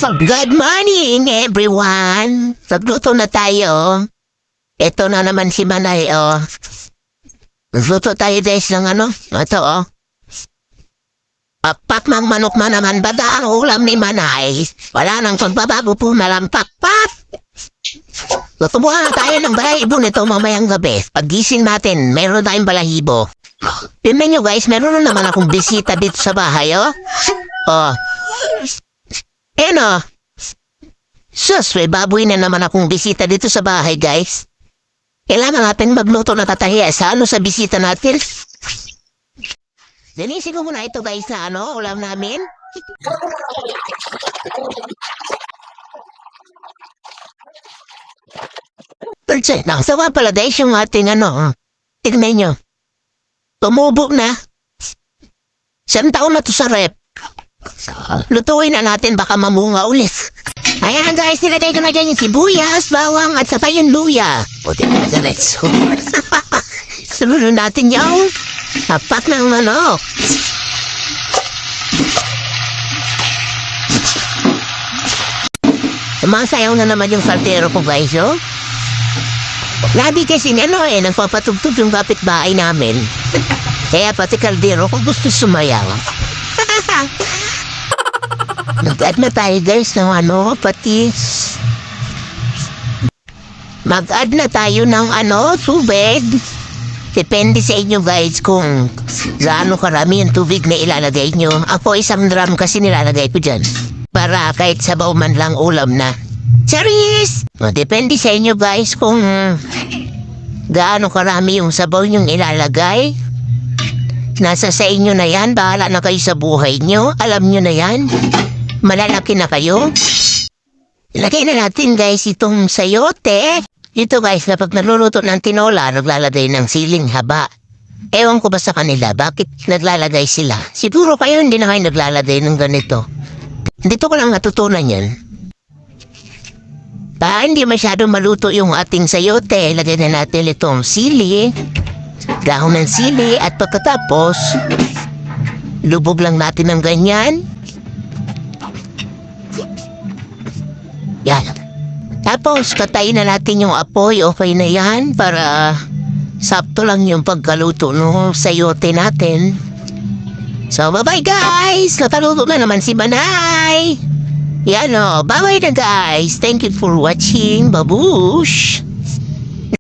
Good morning, everyone! Nagluto na tayo. Ito na naman si Manay, oh. Nagluto tayo, guys, ng ano? Ito, oh. Pakpak ng manok man naman, bada ang ulam ni Manay. Wala nang pagbabago po, malang pakpak. Tutubuhan na tayo ng balahibo nito mamayang gabi. Paggising natin, meron tayong balahibo. Tingnan nyo, guys, meron na naman akong bisita dito sa bahay, oh. Oh. Sus, may baboy na naman akong bisita dito sa bahay, guys. Kailangan natin magluto na tatahiya sa bisita natin. Dinisin ko muna ito, guys, na ulam namin. Tulse, nakasawa pala, guys, yung ating tignan nyo. Tumubo na. 1 taon na to sa rep. Lutuin na natin, baka mamunga ulit. Ayan, guys, nilagay ko na dyan yung sibuyas, bawang, at saka yung luya. O, di ba, diretso. Sunod natin yung tapat ng manok. Masayaw na naman yung saltero ko, guys, oh. Labi kasi nagpapatugtog yung kapitbahay namin. Kaya pati kaldero ko gusto sumayaw. Mag-add na tayo, guys, ng patis. Mag-add na tayo ng tubig. Depende sa inyo, guys, kung gaano karami yung tubig na ilalagay nyo. Ako 1 drum kasi nilalagay ko dyan. Para kahit sabaw man lang ulam na. Charis! Depende sa inyo, guys, kung gaano karami yung sabaw yung ilalagay. Nasa sa inyo na yan. Bahala na kayo sa buhay nyo. Alam nyo na yan. Malalaki na kayo. Ilagay na natin, guys, itong sayote. Ito, guys, kapag naluluto ng tinola, naglalagay ng siling haba. Ewan ko ba sa kanila, bakit naglalagay sila? Siguro kayo hindi na kayo naglalagay ng ganito. Dito ko lang natutunan yan. Hindi masyado maluto yung ating sayote, ilagay na natin itong sili, dahon ng sili, at pagkatapos, lubog lang natin ng ganyan. Yan. Tapos, katayin na natin yung apoy. Okay na yan para sakto lang yung pagkaluto ng sayote natin. So, bye-bye, guys! Nataluto na naman si Manay! Yan, bye-bye na, guys! Thank you for watching. Babush!